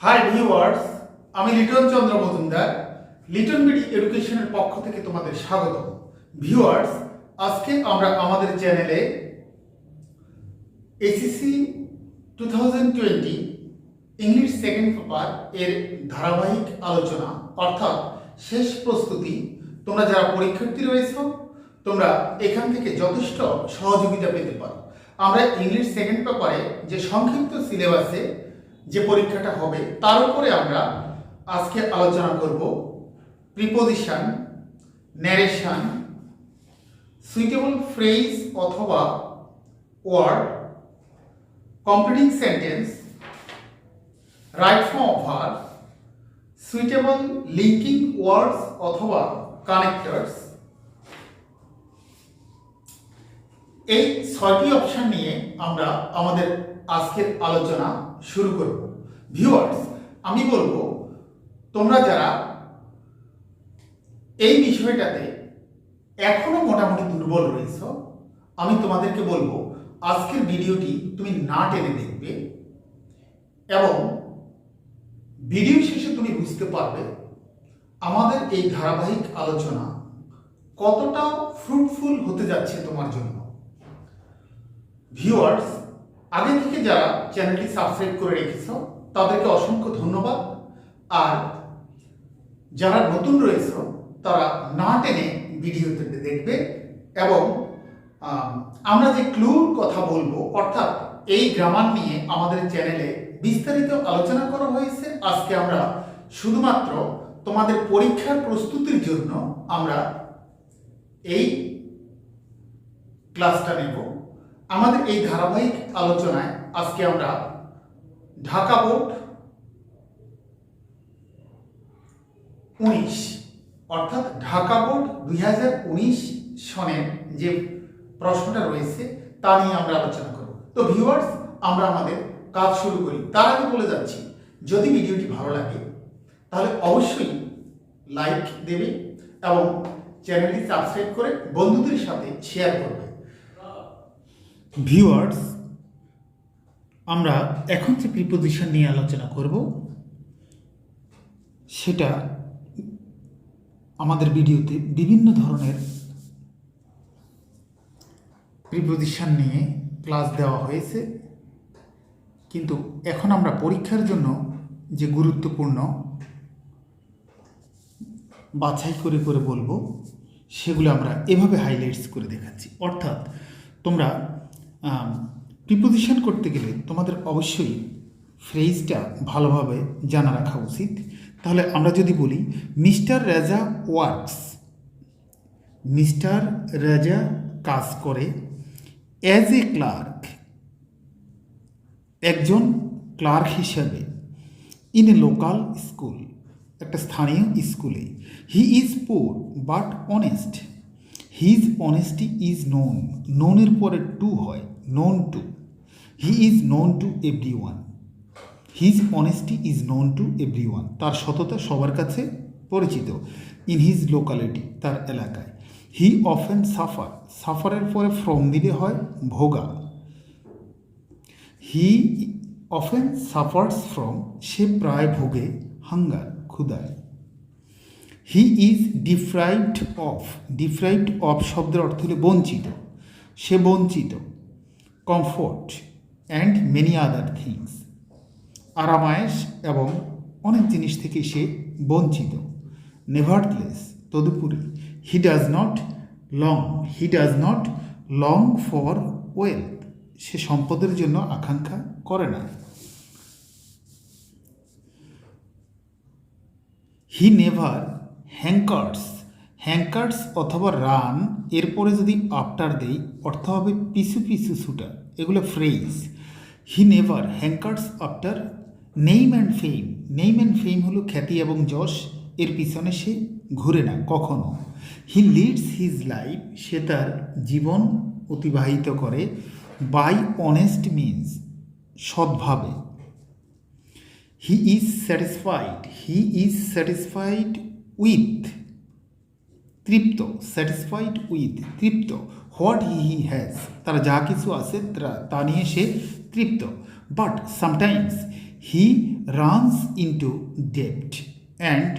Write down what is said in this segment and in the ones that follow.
Hi viewers, আমি লিটন চন্দ্র Majumdar Liton BD এডুকেশনের পক্ষ থেকে তোমাদের স্বাগত। ভিউয়ার্স, আজকে আমরা আমাদের চ্যানেলে এসএসসি 2020 ইংলিশ সেকেন্ড পেপার এর ধারাবাহিক আলোচনা অর্থাৎ শেষ প্রস্তুতি। তোমরা যারা পরীক্ষার্থী রয়েছ তোমরা এখান থেকে যথেষ্ট সহযোগিতা পেতে পারো। আমরা ইংলিশ সেকেন্ড পেপারে যে সংক্ষিপ্ত সিলেবাসে যে পরীক্ষাটা হবে তার উপরে আমরা আজকে আলোচনা করব। প্রিপোজিশন, ন্যারেশন, সুইটেবল ফ্রেজ অথবা word, completing sentence, right form of verb, suitable linking words অথবা কানেক্টরস। এই 6টি অপশন নিয়ে আমরা আমাদের আজকের আলোচনা শুরু করব। ভিউয়ার্স, আমি বলবো তোমরা যারা এই বিষয়টাতে এখনো মোটামুটি দুর্বল রয়েছ, আমি তোমাদেরকে বলবো আজকের ভিডিওটি তুমি না টেনে দেখবে এবং ভিডিও শেষে তুমি বুঝতে পারবে আমাদের এই ধারাবাহিক আলোচনা কতটা ফ্রুটফুল হতে যাচ্ছে তোমার জন্য। ভিউয়ার্স, আগে থেকে যারা চ্যানেলটি সাবস্ক্রাইব করে রেখেছ তাদেরকে অসংখ্য ধন্যবাদ। আর যারা নতুন রয়েছ তারা না টেনে ভিডিওতে দেখবে এবং আমরা যে ক্লুর কথা বলবো অর্থাৎ এই গ্রামার নিয়ে আমাদের চ্যানেলে বিস্তারিত আলোচনা করা হয়েছে। আজকে আমরা শুধুমাত্র তোমাদের পরীক্ষার প্রস্তুতির জন্য আমরা এই ক্লাসটা নেব। আমাদের এই ধারাবাহিক আলোচনায় আজকে আমরা ঢাকা বোর্ড 19 অর্থাৎ ঢাকা বোর্ড 2019 সনের যে প্রশ্নটা রয়েছে তা নিয়ে আমরা আলোচনা করব। তো ভিউয়ার্স, আমরা আমাদের কাজ শুরু করি। তার আগে বলে যাচ্ছি, যদি ভিডিওটি ভালো লাগে তাহলে অবশ্যই লাইক দেবে এবং চ্যানেলটি সাবস্ক্রাইব করে বন্ধুদের সাথে শেয়ার করবে। ভিউয়ার্স, আমরা এখন যে প্রিপোজিশন নিয়ে আলোচনা করব সেটা আমাদের ভিডিওতে বিভিন্ন ধরনের প্রিপোজিশন নিয়ে ক্লাস দেওয়া হয়েছে, কিন্তু এখন আমরা পরীক্ষার জন্য যে গুরুত্বপূর্ণ বাছাই করে করে বলবো সেগুলো আমরা এভাবে হাইলাইটস করে দেখাচ্ছি। অর্থাৎ তোমরা প্রিপোজিশন করতে গেলে তোমাদের অবশ্যই ফ্রেজটা ভালোভাবে জানা রাখা উচিত। তাহলে আমরা যদি বলি মিস্টার রাজা ওয়ার্কস, মিস্টার রাজা কাজ করে অ্যাজ এ ক্লার্ক, একজন ক্লার্ক হিসাবে, ইন এ লোকাল স্কুল, একটা স্থানীয় স্কুলে। He is poor but honest, his honesty is known, নোনের পরে টু হয়, known to. He is known to everyone, his honesty is known to everyone, তার সততা সবার কাছে পরিচিত। ইন হিজ লোকালিটি, তার এলাকায়। হি অফেন সাফার, সাফারের পরে ফ্রম দিলে হয় ভোগা। হি অফেন সাফার্স ফ্রম, সে প্রায় ভোগে হাঙ্গার, ক্ষুধায়। He is deprived of, deprived of শব্দের অর্থ হলো বঞ্চিত, সে বঞ্চিত। Comfort and many other things, আরামায়েশ এবং অনেক জিনিস থেকে সে বঞ্চিত। নেভারথলেস, তদুপরি। He does not long, he does not long for wealth, সে সম্পদের জন্য আকাঙ্ক্ষা করে না। হি নেভার হ্যাঙ্কার্স, হ্যাঙ্কার্স অথবা রান এরপরে যদি আফটার দেই অর্থ হবে পিছু পিছু ছুটা, এগুলো phrase. He never hankers after name and fame, name and fame হলো খ্যাতি এবং যশ, এর পিছনে সে ঘুরে না কখনো। হি লিডস হিজ লাইফ, সে তার জীবন অতিবাহিত করে বাই অনেস্ট মিনস, সৎভাবে। He is satisfied, he is satisfied with, তৃপ্ত, স্যাটিসফাইড উইথ, তৃপ্ত। হোয়াট হি হ্যাজ, তার যা কিছু আছে তা নিয়ে সে তৃপ্ত। But sometimes he runs into ডেপ্ট and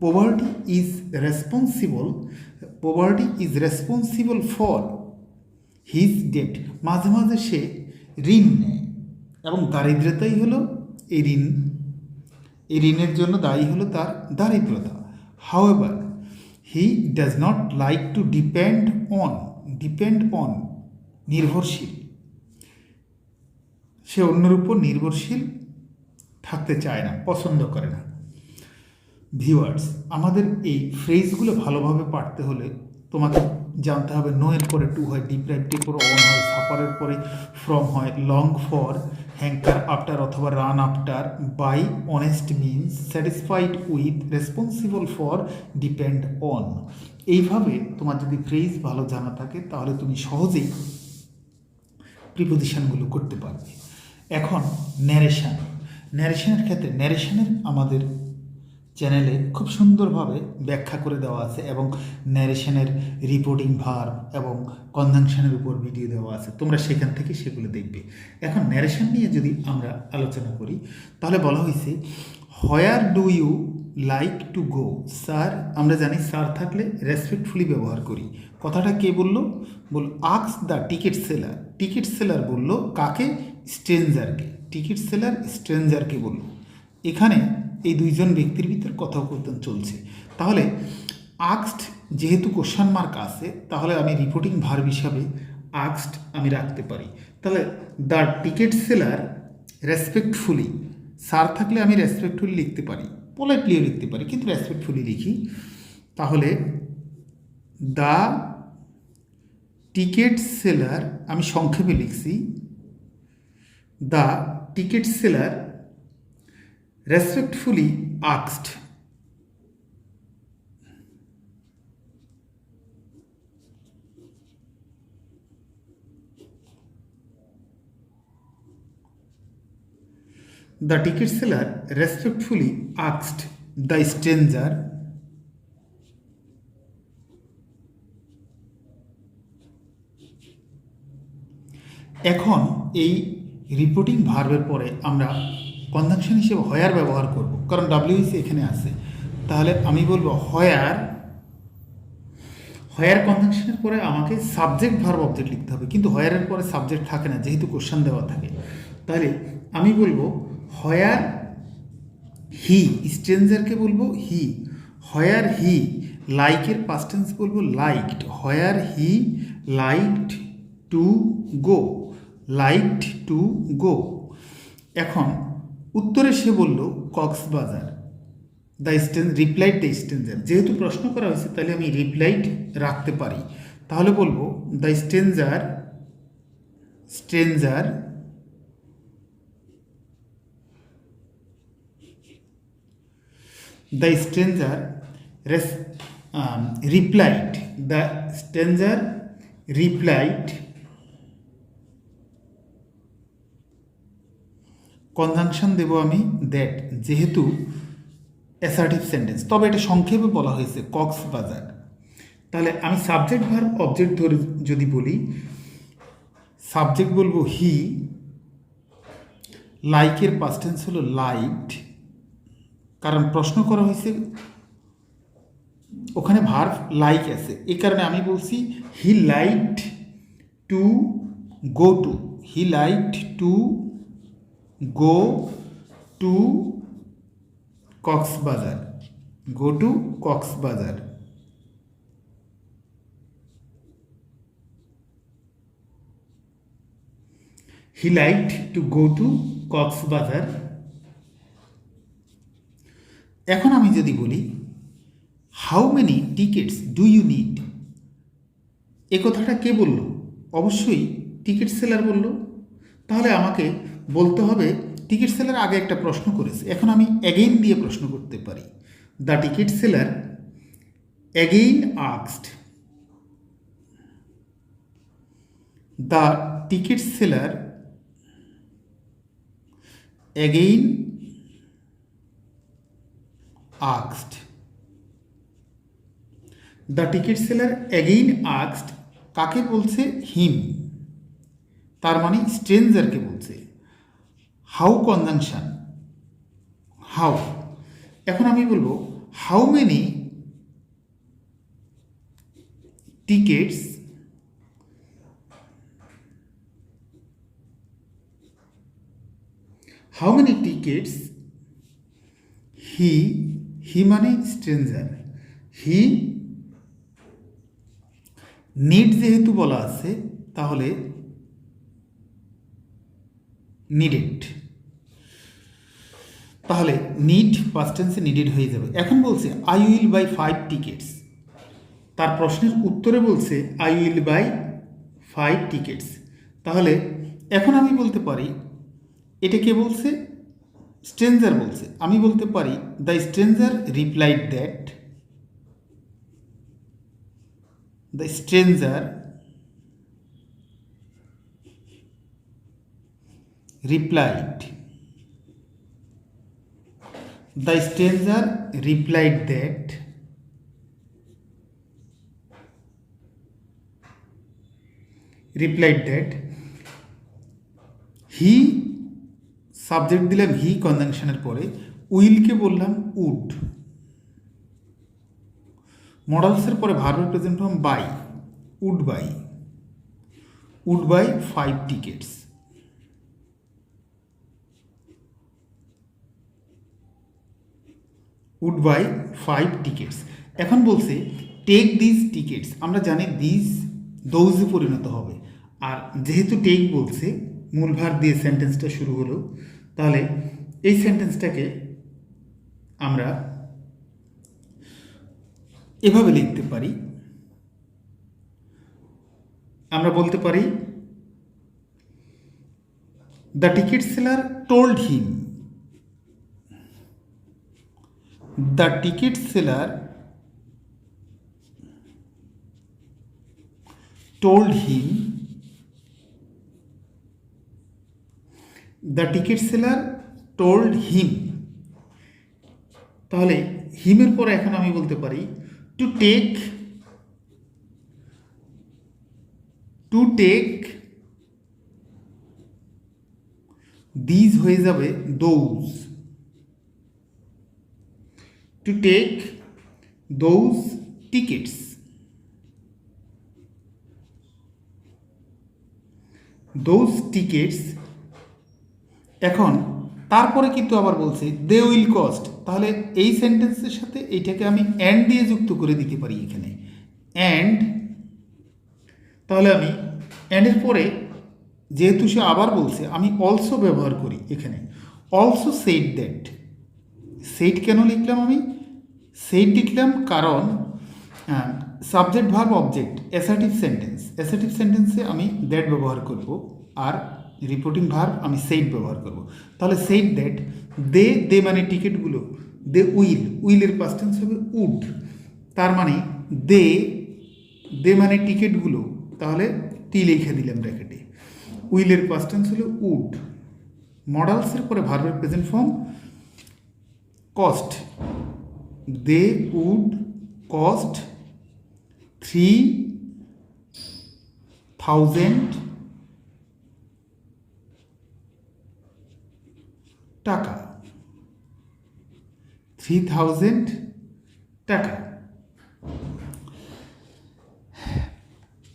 poverty is responsible for his ডেপ্ট। মাঝে মাঝে সে ঋণ নেয় এবং দারিদ্রতাই হলো এই ঋণের জন্য দায়ী হলো তার দারিদ্রতা। However he does not like to depend on নির্ভরশীল, সে অন্যের উপর নির্ভরশীল থাকতে চায় না, পছন্দ করে না। ভিউয়ার্স, আমাদের এই ফ্রেজগুলো ভালোভাবে পাঠতে হলে তোমাকে জানতে হবে নো এর পরে টু হয়, ডিপ্রাইভড এর পরে অন হয়, সাফারের পরে ফ্রম হয়, লং ফর, হ্যাঙ্কার আফটার অথবা run after, by, honest means, satisfied with, responsible for, depend on. এইভাবে তোমার যদি ফ্রেজ ভালো জানা থাকে তাহলে তুমি সহজেই প্রিপোজিশনগুলো করতে পারবে। এখন ন্যারেশনের ক্ষেত্রে ন্যারেশনের আমাদের চ্যানেলে খুব সুন্দরভাবে ব্যাখ্যা করে দেওয়া আছে এবং ন্যারেশনের রিপোর্টিং ভার্ব এবং কনজাংশনের উপর ভিডিও দেওয়া আছে, তোমরা সেখান থেকে সেগুলো দেখবে। এখন ন্যারেশন নিয়ে যদি আমরা আলোচনা করি তাহলে বলা হয়েছে where do you like to go sir. আমরা জানি স্যার থাকলে রেসপেক্টফুলি ব্যবহার করি। কথাটা কে বলল? আক্স দ্য টিকিট সেলার বলল কাকে? স্ট্রেঞ্জারকে। টিকিট সেলার স্ট্রেঞ্জারকে বলল। এখানে এই দুইজন ব্যক্তির ভিতর কথোপকথন চলছে। তাহলে আক্সড যেহেতু কোশ্চেন মার্ক আছে তাহলে আমি রিপোর্টিং ভার্ব হিসাবে আক্সড আমি রাখতে পারি। তাহলে the ticket seller respectfully, sir থাকলে আমি রেসপেক্টফুলি লিখতে পারি, পোলাইটলিও লিখতে পারি, কিন্তু রেসপেক্টফুলি লিখি। তাহলে দ্য টিকিট সেলার আমি সংক্ষেপে লিখছি, the ticket seller respectfully asked the ticket seller respectfully asked the stranger এখন এই রিপোর্টিং ভার্বের পরে আমরা কনজাংশন হিসেবে হয়ার ব্যবহার করব, কারণ ডাব্লিউসি এখানে আছে। তাহলে আমি বলবো হয়ার কনজাংশনের পরে আমাকে সাবজেক্ট ভার্ব অবজেক্ট লিখতে হবে, কিন্তু হয়ারের পরে সাবজেক্ট থাকে না যেহেতু কোশ্চেন দেওয়া থাকে। তাহলে আমি বলবো হয়ার হি, স্ট্রেঞ্জারকে বলবো হি। হয়ার হি লাইকের পাস্ট টেন্স বলবো লাইকড। হয়ার হি লাইকড টু গো, এখন উত্তরে সে বলল কক্সবাজার। রিপ্লাইড দ্য স্ট্রেঞ্জার, যেহেতু প্রশ্ন করা হয়েছে তাহলে আমি রিপ্লাইড রাখতে পারি। তাহলে বলবো দ্য স্ট্রেঞ্জার রিপ্লাইড কনজাংশন দেব আমি দ্যাট, যেহেতু অ্যাসার্টিভ সেন্টেন্স, তবে এটা সংক্ষেপে বলা হয়েছে কক্সবাজার। তাহলে আমি সাবজেক্ট ভার্ব অবজেক্ট ধরে যদি বলি, সাবজেক্ট বলবো হি, লাইকের পাস্ট টেন্স হলো লাইকড, কারণ প্রশ্ন করা হয়েছে ওখানে ভার্ব লাইক আছে, এই কারণে আমি বলছি he liked to go to Cox's Bazar. He liked to go to Cox's Bazar. এখন আমি যদি বলি how many tickets do you need, এ কথাটা কে বলল? অবশ্যই টিকিট সেলার বলল। তাহলে আমাকে বলতে হবে টিকিট সেলার আগে একটা প্রশ্ন করেছে, এখন আমি অ্যাগেইন দিয়ে প্রশ্ন করতে পারি। The ticket seller again asked, the ticket seller again asked, the ticket seller again asked কাকে বলছে? হিম, তার মানে স্ট্রেঞ্জারকে বলছে। How conjunction how. এখন আমি বলবো হাউ মেনি টিকেটস হি মানে স্ট্রেঞ্জার, হি নিড যেহেতু বলা আছে তাহলে নিডেড, তাহলে নিড পাস্ট টেন্সে নিডেড হয়ে যাবে। এখন বলছে আই উইল বাই 5 টিকেটস, তার প্রশ্নের উত্তরে বলছে আই উইল বাই 5 টিকেটস। তাহলে এখন আমি বলতে পারি এটা কে বলছে? স্ট্রেঞ্জার বলছে। আমি বলতে পারি the stranger replied that, the stranger replied, the stranger replied that he, subject দিলাম হি কনজাংশনের পরে, উইলকে বললাম উড, মডালসের পরে ভার্বের present form buy, would buy 5 tickets. Would buy 5 tickets. এখন বলছে টেক দিস টিকেটস, আমরা জানি দিস দৌজে পরিণত হবে, আর যেহেতু টেক বলছে মূল ভার দিয়ে সেন্টেন্সটা শুরু হলো, তাহলে এই সেন্টেন্সটাকে আমরা এভাবে লিখতে পারি, আমরা বলতে পারি the ticket seller told him, the ticket seller told him, the ticket seller told him, তাহলে হিমের পরে এখন আমি বলতে পারি টু টেক দিস হয়ে যাবে those, to take those tickets, এখন তারপরে কিন্তু আবার বলছে দে উইল কস্ট, তাহলে এই সেন্টেন্সের সাথে এইটাকে আমি অ্যান্ড দিয়ে যুক্ত করে দিতে পারি এখানে অ্যান্ড, তাহলে আমি অ্যান্ডের পরে যেহেতু সে আবার বলছে আমি অলসো ব্যবহার করি এখানে, অলসো সেড দ্যাট। সেট কেন লিখলাম? আমি সেট লিখলাম কারণ সাবজেক্ট ভার্ব অবজেক্ট অ্যাসার্টিভ সেন্টেন্সে আমি দ্যাট ব্যবহার করব, আর রিপোর্টিং ভার্ব আমি সেট ব্যবহার করব। তাহলে সেট দ্যাট দে মানে টিকিটগুলো, দে উইলের পাস্ট টেন্স হবে উড, তার মানে দে মানে টিকিটগুলো, তাহলে টি লিখে দিলাম ব্র্যাকেটে, উইলের পাস্ট টেন্স হলো উড, মডালসের পরে ভার্বের present form cost, they would cost 3,000 টাকা, 3,000 টাকা।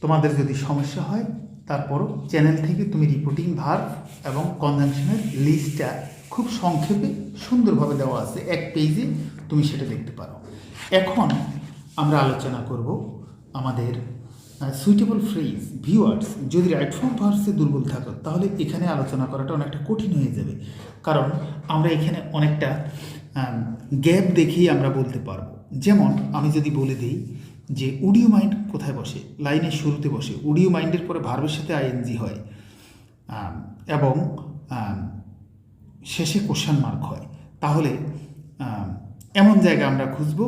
তোমাদের যদি সমস্যা হয় তারপরও চ্যানেল থেকে তুমি রিপোর্টিং ভার্ব এবং কনজাংশনের লিস্টটা খুব সংক্ষেপে সুন্দরভাবে দেওয়া আছে, এক পেজে তুমি সেটা দেখতে পারো। এখন আমরা আলোচনা করব আমাদের সুইটেবল ফ্রেজ ভিউয়ার্স। যদি রাইট ফর্ম ভার্বসে দুর্বল থাকো তাহলে এখানে আলোচনা করাটা অনেকটা কঠিন হয়ে যাবে, কারণ আমরা এখানে অনেকটা গ্যাপ দেখেই আমরা বলতে পারবো। যেমন আমি যদি বলে দিই যে উড ইউ মাইন্ড কোথায় বসে, লাইনের শুরুতে বসে, উড ইউ মাইন্ডের পরে ভার্বের সাথে আইএনজি হয় এবং শেষে কোশ্চেন মার্ক হয়, তাহলে এমন জায়গা আমরা খুঁজব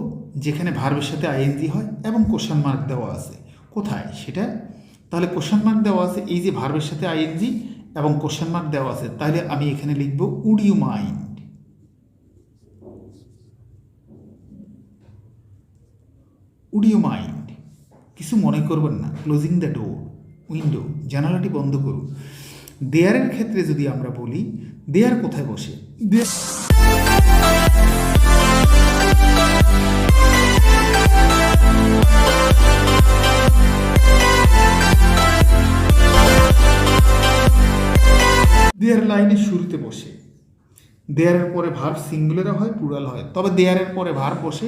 যেখানে ভার্বের সাথে আইএনজি হয় এবং কোশ্চেন মার্ক দেওয়া আছে। কোথায় সেটা? তাহলে কোশ্চেন মার্ক দেওয়া আছে, এই যে ভার্বের সাথে আইএনজি এবং কোশ্চেন মার্ক দেওয়া আছে, তাহলে আমি এখানে লিখব would you mind, would you mind. কিছু মনে করবেন না, ক্লোজিং দ্য ডোর, উইন্ডো, জানালাটি বন্ধ করুন। দেয়ারের ক্ষেত্রে যদি আমরা বলি দেয়ার কোথায় বসে, দেয়ারের পরে ভার্ব সিঙ্গুলারও হয়, প্লুরাল হয়, তবে দেয়ারের পরে ভার্ব বসে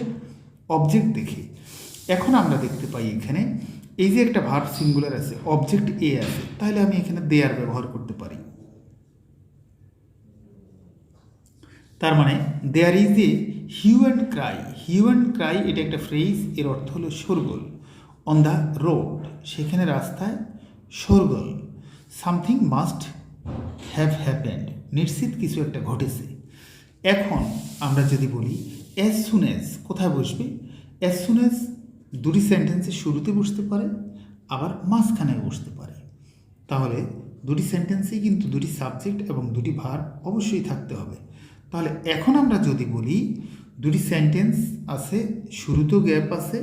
অবজেক্ট দেখে। এখন আমরা দেখতে পাই এখানে এই যে একটা ভার্ব সিঙ্গুলার আছে, অবজেক্ট এ আছে, তাহলে আমি এখানে দেয়ার ব্যবহার করতে পারি। তার মানে there is a hue and cry. Hue and cry এটা একটা ফ্রেজ, এর অর্থ হলো শোরগোল। অন দ্য রোড, সেখানে রাস্তায় শোরগোল। সামথিং মাস্ট হ্যাভ হ্যাপেন্ড, নিশ্চিত কিছু একটা ঘটেছে। এখন আমরা যদি বলি অ্যাজ সুন অ্যাজ, কোথায় বসবে? অ্যাজ সুন অ্যাজ দুটি সেন্টেন্সের শুরুতে বসতে পারে, আবার মাঝখানে বসতে পারে। তাহলে দুটি সেন্টেন্সেই কিন্তু দুটি সাবজেক্ট এবং দুটি ভার্ব অবশ্যই থাকতে হবে। তাহলে এখন আমরা যদি বলি দুটি সেন্টেন্স আছে, শুরুতেও গ্যাপ আছে,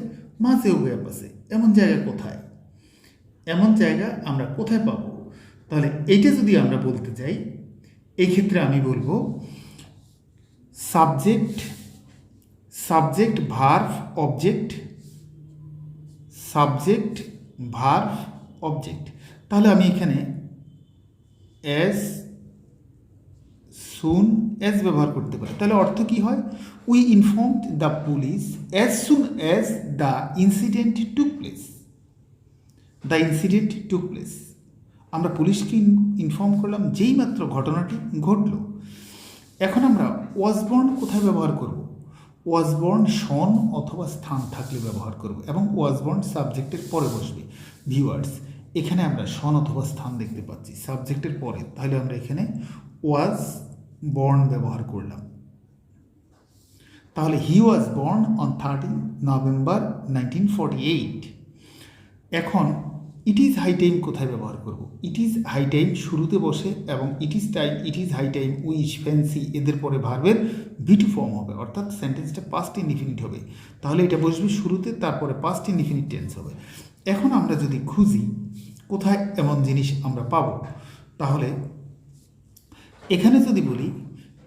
মাঝেও গ্যাপ আছে, এমন জায়গা কোথায়? এমন জায়গা আমরা কোথায় পাবো? তাহলে এইটা যদি আমরা বলতে চাই, এই ক্ষেত্রে আমি বলবো subject, subject verb object, subject verb object. তাহলে আমি এখানে অ্যাজ সুন অ্যাজ ব্যবহার করতে পারি। তাহলে অর্থ কি হয়? We informed the police as soon as the incident took place. The incident took place, আমরা পুলিশকে ইনফর্ম করলাম যেই মাত্র ঘটনাটি ঘটল। এখন আমরা ওয়াজ বর্ন কোথায় ব্যবহার করব? ওয়াজ বর্ন সন অথবা স্থান থাকলে ব্যবহার করব, এবং ওয়াজ বর্ন সাবজেক্টের পরে বসবে। ভিউয়ার্স, এখানে আমরা সন অথবা স্থান দেখতে পাচ্ছি সাবজেক্টের পরে, তাহলে আমরা এখানে ওয়াজ বর্ন ব্যবহার করলাম। তাহলে হি ওয়াজ বর্ন অন 13 নভেম্বর 1948। এখন ইট ইজ হাই টাইম কোথায় ব্যবহার করব? ইট ইজ হাই টাইম শুরুতে বসে, এবং it is time, it is high time, wish, fancy এদের পরে ভার্বের ভি2 ফর্ম হবে, অর্থাৎ সেন্টেন্সটা পাস্ট ইনডিফিনিট হবে। তাহলে এটা বসবে শুরুতে, তারপরে পাস্ট ইনডিফিনিট টেন্স হবে। এখন আমরা যদি খুঁজি কোথায় এমন জিনিস আমরা পাবো, তাহলে এখানে যদি বলি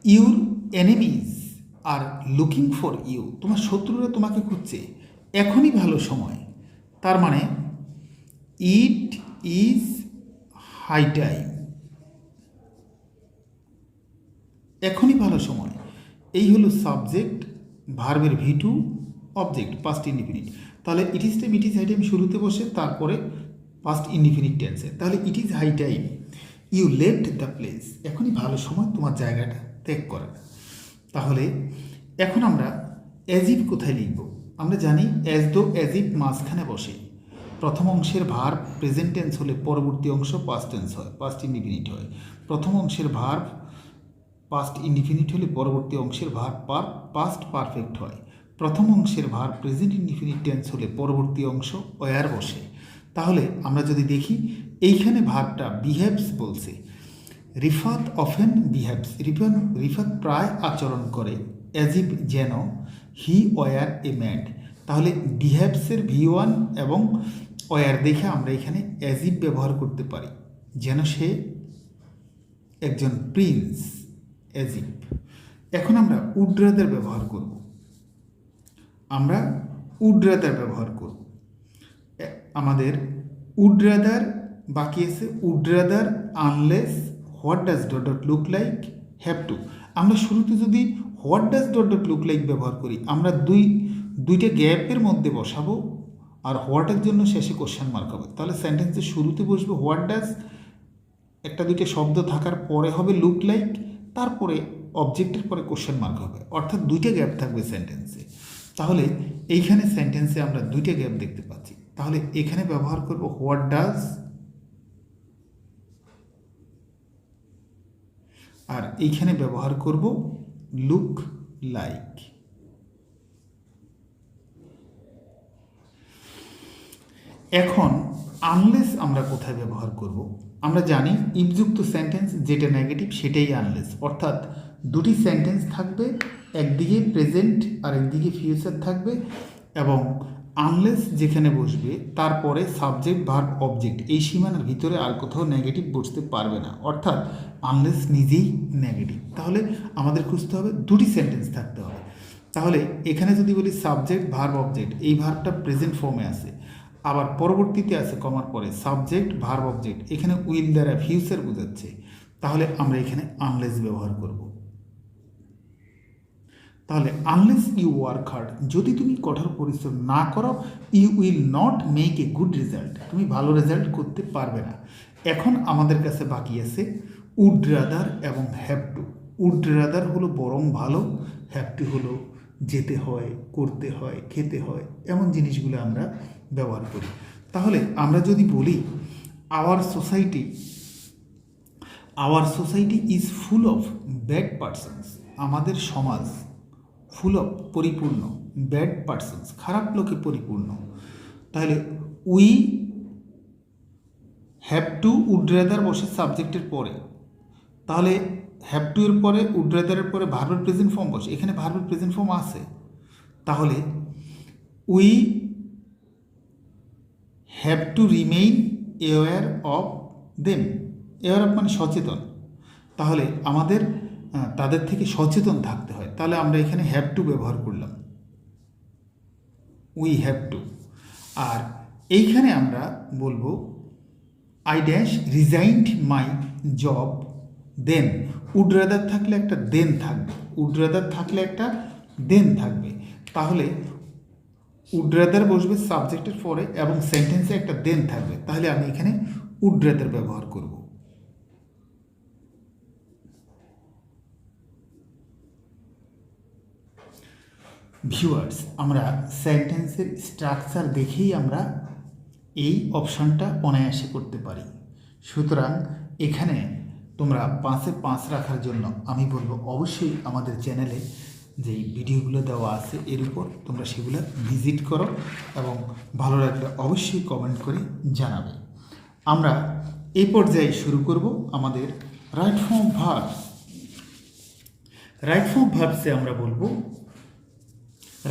your enemies are looking for you, তোমার শত্রুরা তোমাকে খুঁজছে, এখনই ভালো সময়। তার মানে ইট ইজ হাই টাইম, এখনই ভালো সময়। এই হলো সাবজেক্ট ভার্বের ভি2 অবজেক্ট পাস্ট ইনডিফিনিট। তাহলে it is time, it is high time শুরুতে বসে, তারপরে পাস্ট ইনডিফিনিট টেন্সে। তাহলে it is high time you left the place, এখনই ভালো সময় তোমার জায়গাটা ত্যাগ করার। তাহলে এখন আমরা অ্যাজিভ কোথায় লিখব? আমরা জানি অ্যাজ দো অ্যাজিভ মাঝখানে বসে, প্রথম অংশের ভার্ব প্রেজেন্ট টেন্স হলে পরবর্তী অংশ পাস্ট টেন্স হয়, পাস্ট ইনডিফিনিট হয়। প্রথম অংশের ভার্ব পাস্ট ইনডিফিনিট হলে পরবর্তী অংশের ভার্ব পাস্ট পারফেক্ট হয়। প্রথম অংশের ভার্ব প্রেজেন্ট ইনডিফিনিট টেন্স হলে পরবর্তী অংশ ওয়ার বসে। তাহলে আমরা যদি দেখি এইখানে ভার্বটা বিহেভস বলছে, রিফাত অফেন বিহেভস, রিফাত প্রায় আচরণ করে, অ্যাজিভ যেন, হি ওয়ার এ ম্যাড। তাহলে বিহেভসের ভি1 এবং ওয়ার দেখে আমরা এখানে অ্যাজিভ ব্যবহার করতে পারি, যেন সে একজন প্রিন্স, অ্যাজিভ। এখন আমরা উড রাদার ব্যবহার করব, আমরা উড রাদার ব্যবহার করব। আমাদের উড রাদার বাকি আছে, would rather unless what does dot dot look like have to. আমরা শুরুতে যদি what does dot dot look like ব্যবহার করি, আমরা দুইটা গ্যাপের মধ্যে বসাবো, আর হোয়াটের জন্য শেষে কোশ্চেন মার্ক হবে। তাহলে সেন্টেন্সের শুরুতে বসবে হোয়াট ডাজ, একটা দুইটা শব্দ থাকার পরে হবে লুক লাইক, তারপরে অবজেক্টের পরে কোশ্চেন মার্ক হবে, অর্থাৎ দুইটা গ্যাপ থাকবে সেন্টেন্সে। তাহলে এইখানে সেন্টেন্সে আমরা দুইটা গ্যাপ দেখতে পাচ্ছি। তাহলে এখানে ব্যবহার করব হোয়াট ডাজ, আর এইখানে ব্যবহার করব লুক লাইক। এখন আনলেস আমরা কোথায় ব্যবহার করব? আমরা জানি ইফযুক্ত সেন্টেন্স যেটা নেগেটিভ সেটাই আনলেস, অর্থাৎ দুটি সেন্টেন্স থাকবে, একদিকে প্রেজেন্ট আর একদিকে ফিউচার থাকবে, এবং আনলেস যেখানে বসবে তারপরে সাবজেক্ট ভার্ব অবজেক্ট, এই সীমানার ভিতরে আর কোথাও নেগেটিভ বসতে পারবে না, অর্থাৎ আনলেস নিজেই নেগেটিভ। তাহলে আমাদের খুঁজতে হবে দুটি সেন্টেন্স থাকতে হবে। তাহলে এখানে যদি বলি সাবজেক্ট ভার্ব অবজেক্ট, এই ভার্বটা প্রেজেন্ট ফর্মে আছে, আবার পরবর্তীতে আছে কমার পরে সাবজেক্ট ভার্ব অবজেক্ট, এখানে উইল দ্বারা ফিউচার বোঝাচ্ছে, তাহলে আমরা এখানে আনলেস ব্যবহার করব। তাহলে আনলেস ইউ ওয়ার্ক হার্ড, যদি তুমি কঠোর পরিশ্রম না করো, you will not make a good result, তুমি ভালো রেজাল্ট করতে পারবে না। এখন আমাদের কাছে বাকি আছে উড রাদার এবং হ্যাভ টু। উড রাদার হলো বরং ভালো, হ্যাভ টু হলো যেতে হয়, করতে হয়, খেতে হয়, এমন জিনিসগুলো আমরা ব্যবহার করি। তাহলে আমরা যদি বলি our society is full of bad persons, আমাদের সমাজ ফুল অফ পরিপূর্ণ, ব্যাড পারসনস খারাপ লোকে পরিপূর্ণ। তাহলে we have to would rather বসে সাবজেক্টের পরে, তাহলে হ্যাভ টু এর পরে উড রাদারের পরে ভার্বের প্রেজেন্ট ফর্ম বসে, এখানে ভার্বের প্রেজেন্ট ফর্ম আছে। তাহলে we have to remain aware of them, aware of মানে সচেতন, তাহলে আমাদের তাদের থেকে সচেতন থাকতে হয়। তাহলে আমরা এখানে হ্যাভ টু ব্যবহার করলাম, উই হ্যাভ টু। আর এইখানে আমরা বলবো I dash resigned my job then, would rather থাকলে একটা দেন থাকবে, উড রাদার থাকলে একটা দেন থাকবে। তাহলে উড রাদার বসবে সাবজেক্টের পরে এবং সেন্টেন্সে একটা দেন থাকবে, তাহলে আমি এখানে উড রাদার ব্যবহার করব। ভিউয়ার্স, আমরা সেন্টেন্সের স্ট্রাকচার দেখেই আমরা এই অপশানটা অনায়াসে করতে পারি। সুতরাং এখানে তোমরা 5-এ 5 রাখার জন্য আমি বলবো অবশ্যই আমাদের চ্যানেলে যেই ভিডিওগুলো দেওয়া আছে এর উপর তোমরা সেগুলো ভিজিট করো এবং ভালো লাগলে অবশ্যই কমেন্ট করে জানাবে। আমরা এই পর্যায়ে শুরু করব আমাদের right form verbs. Right form ভার্বসে আমরা বলবো,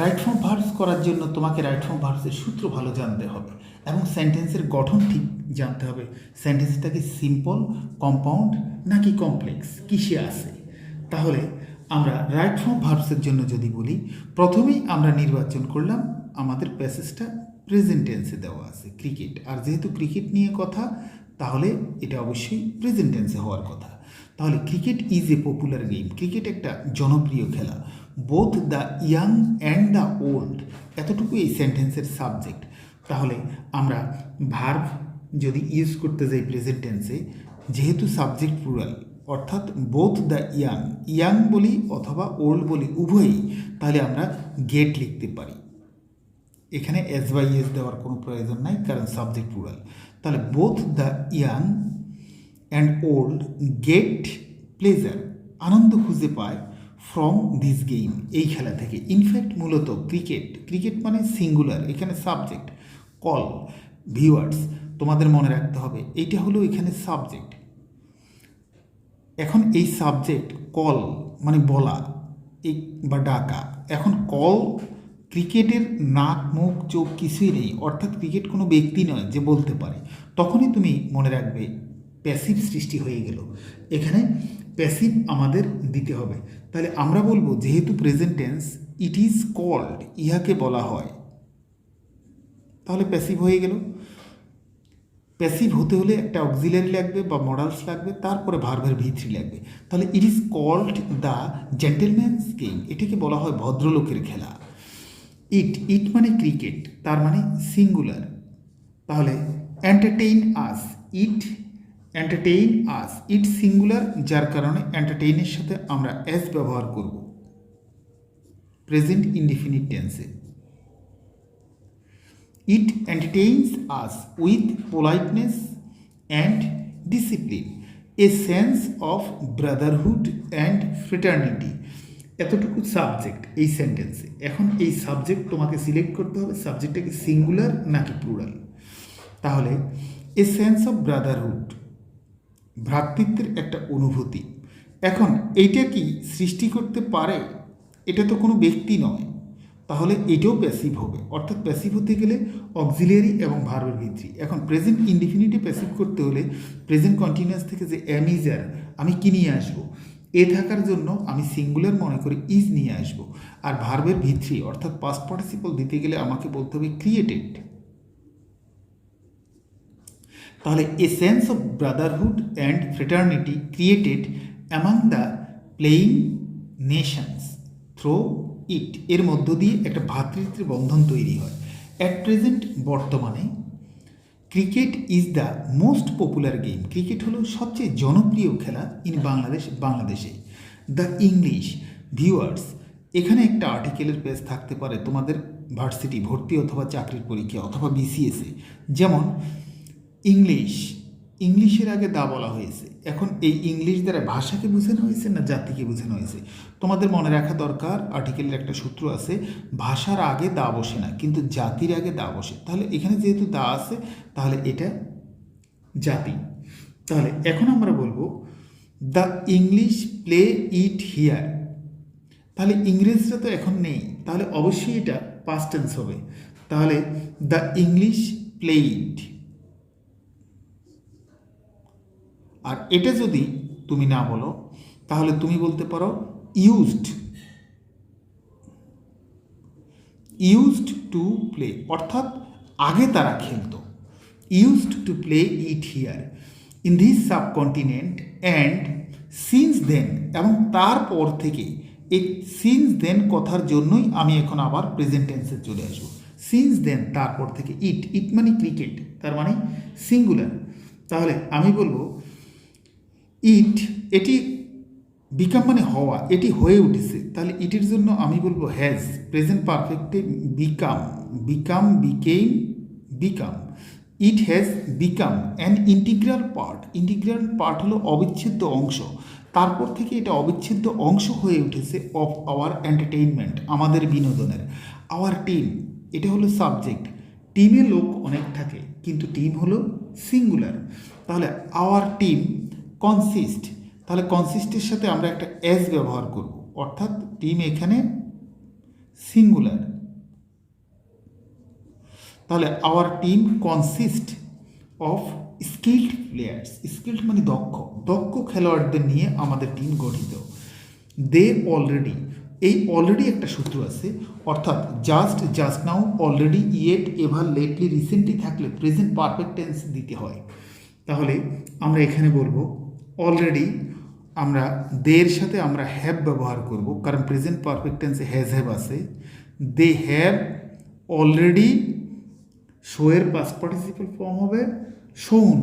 রাইট ফর্ম ভার্বস করার জন্য তোমাকে রাইট ফর্ম ভার্বসের সূত্র ভালো জানতে হবে এবং সেন্টেন্সের গঠন ঠিক জানতে হবে। সেন্টেন্সটা কি সিম্পল, কম্পাউন্ড নাকি কমপ্লেক্স, কিসে আছে। তাহলে আমরা রাইট ফর্ম ভার্বসের জন্য যদি বলি, প্রথমেই আমরা নির্বাচন করলাম আমাদের প্যাসেজটা প্রেজেন্ট টেন্সে দেওয়া আছে ক্রিকেট, আর যেহেতু ক্রিকেট নিয়ে কথা তাহলে এটা অবশ্যই প্রেজেন্ট টেন্সে হওয়ার কথা। তাহলে cricket is a popular game, cricket একটা জনপ্রিয় খেলা। Both the young and the old, এতটুকু এই সেন্টেন্সের সাবজেক্ট। তাহলে আমরা ভার্ব যদি ইউজ করতে যাই প্রেজেন্ট টেন্সে, যেহেতু সাবজেক্ট প্লুরাল অর্থাৎ বোথ দ্য ইয়াং, ইয়াং বলি অথবা ওল্ড বলি উভয়ই, তাহলে আমরা গেট লিখতে পারি। এখানে এস বাই এস দেওয়ার কোনো প্রয়োজন নাই, কারণ সাবজেক্ট প্লুরাল। তাহলে both the young and old get pleasure, আনন্দ খুঁজে পায় ফ্রম দিস গেম, এই খেলা থেকে। ইনফ্যাক্ট মূলত ক্রিকেট মানে সিঙ্গুলার, এখানে সাবজেক্ট কল। ভিউয়ার্স, তোমাদের মনে রাখতে হবে এইটা হলো এখানে সাবজেক্ট। এখন এই সাবজেক্ট কল মানে বলা বা ডাকা। এখন কল, ক্রিকেটের নাক মুখ চোখ কিছুই নেই, অর্থাৎ ক্রিকেট কোনো ব্যক্তি নয় যে বলতে পারে। তখনই তুমি মনে রাখবে প্যাসিভ সৃষ্টি হয়ে গেল, এখানে প্যাসিভ আমাদের দিতে হবে। তাহলে আমরা বলবো যেহেতু present tense, it is called, ইহাকে বলা হয়, তাহলে প্যাসিভ হয়ে গেল। প্যাসিভ হতে হলে একটা অক্সিলারি লাগবে বা মডালস লাগবে, তারপরে ভার্বের V3 লাগবে। তাহলে it is called the gentleman's game, এটাকে বলা হয় ভদ্রলোকের খেলা। ইট মানে ক্রিকেট, তার মানে সিঙ্গুলার। তাহলে এন্টারটেইন আস, এন্টারটেইন আস, ইট সিঙ্গুলার, যার কারণে এন্টারটেইনের সাথে আমরা এস ব্যবহার করব প্রেজেন্ট ইনডিফিনিট টেন্সে। It entertains us with politeness and discipline, a sense of brotherhood and fraternity. এতটুকু সাবজেক্ট এই সেন্টেন্সে। এখন এই সাবজেক্ট তোমাকে সিলেক্ট করতে হবে, সাবজেক্টটা কি সিঙ্গুলার নাকি প্লুরাল। তাহলে এ সেন্স অফ ব্রাদারহুড, ভ্রাতৃত্বের একটা অনুভূতি। এখন এইটা কি সৃষ্টি করতে পারে, এটা তো কোনো ব্যক্তি নয়, তাহলে এটাও প্যাসিভ হবে। অর্থাৎ প্যাসিভ হতে গেলে অক্সিলিয়ারি এবং ভার্বের V3। এখন প্রেজেন্ট ইনডিফিনিটে প্যাসিভ করতে হলে প্রেজেন্ট কন্টিনিউয়াস থেকে যে এম ইজ আর, আমি কি নিয়ে আসবো, এ থাকার জন্য আমি সিঙ্গুলার মনে করে ইজ নিয়ে আসবো। আর ভার্বের V3 অর্থাৎ পাস্ট পার্টিসিপল দিতে গেলে আমাকে বলতে হবে ক্রিয়েটেড। তাহলে a sense of brotherhood and fraternity created among the playing nations through it, এর মধ্য দিয়ে একটা ভ্রাতৃত্ব বন্ধন তৈরি হয়। অ্যাট প্রেজেন্ট বর্তমানে cricket is the most popular game, cricket হলো সবচেয়ে জনপ্রিয় খেলা ইন বাংলাদেশে। দ্য ইংলিশ ভিউয়ার্স, এখানে একটা আর্টিকেলের পেজ থাকতে পারে তোমাদের ভার্সিটি ভর্তি অথবা চাকরির পরীক্ষা অথবা বিসিএসে, যেমন ইংলিশের আগে দা বলা হয়েছে। এখন এই ইংলিশ দ্বারা ভাষাকে বোঝানো হয়েছে না জাতিকে বোঝানো হয়েছে? তোমাদের মনে রাখা দরকার, আর্টিকেলের একটা সূত্র আছে, ভাষার আগে দা বসে না, কিন্তু জাতির আগে দা বসে। তাহলে এখানে যেহেতু দা আছে, তাহলে এটা জাতি। তাহলে এখন আমরা বলবো the English play it here. তাহলে ইংরেজরা তো এখন নেই, তাহলে অবশ্যই এটা পাস্ট টেন্স হবে। তাহলে দ্য ইংলিশ প্লে ইট। আর এটা যদি তুমি না বলো, তাহলে তুমি বলতে পারো ইউজড টু প্লে, অর্থাৎ আগে তারা খেলতো। Used to play it here in this subcontinent and since then, এবং তারপর থেকে এই সিন্স দেন কথার জন্যই আমি এখন আবার প্রেজেন্ট টেন্সে চলে আসবো। সিন্স দেন, তারপর থেকে ইট মানে ক্রিকেট, তার মানে সিঙ্গুলার। তাহলে আমি বলবো এটি বিকাম মানে হওয়া, এটি হয়ে উঠেছে। তাহলে ইটের জন্য আমি বলবো হ্যাজ, প্রেজেন্ট পারফেক্টে become it has become an integral part হলো অবিচ্ছেদ্য অংশ, তারপর থেকে এটা অবিচ্ছেদ্য অংশ হয়ে উঠেছে অফ আওয়ার এন্টারটেইনমেন্ট, আমাদের বিনোদনের। আওয়ার টিম, এটা হলো সাবজেক্ট, টিমে লোক অনেক থাকে কিন্তু টিম হলো সিঙ্গুলার। তাহলে আওয়ার টিম কনসিস্ট, তাহলে কনসিস্টের সাথে আমরা একটা এস ব্যবহার করব, অর্থাৎ টিম এখানে সিঙ্গুলার। তাহলে our team consist of skilled players, skilled মানে দক্ষ খেলোয়াড়দের নিয়ে আমাদের টিম গঠিত। দে অলরেডি, এই অলরেডি একটা সূত্র আছে, অর্থাৎ just now, already, yet, ever, lately, recently থাকলে প্রেজেন্ট পারফেক্ট টেন্স দিতে হয়। তাহলে আমরা এখানে বলবো অলরেডি, আমরা দের সাথে আমরা হ্যাভ ব্যবহার করব, কারণ প্রেজেন্ট পারফেক্ট টেন্সে হ্যাভ আছে। দে হ্যাভ অলরেডি, শোয়ের পাস্ট পার্টিসিপাল ফর্ম হবে শোন।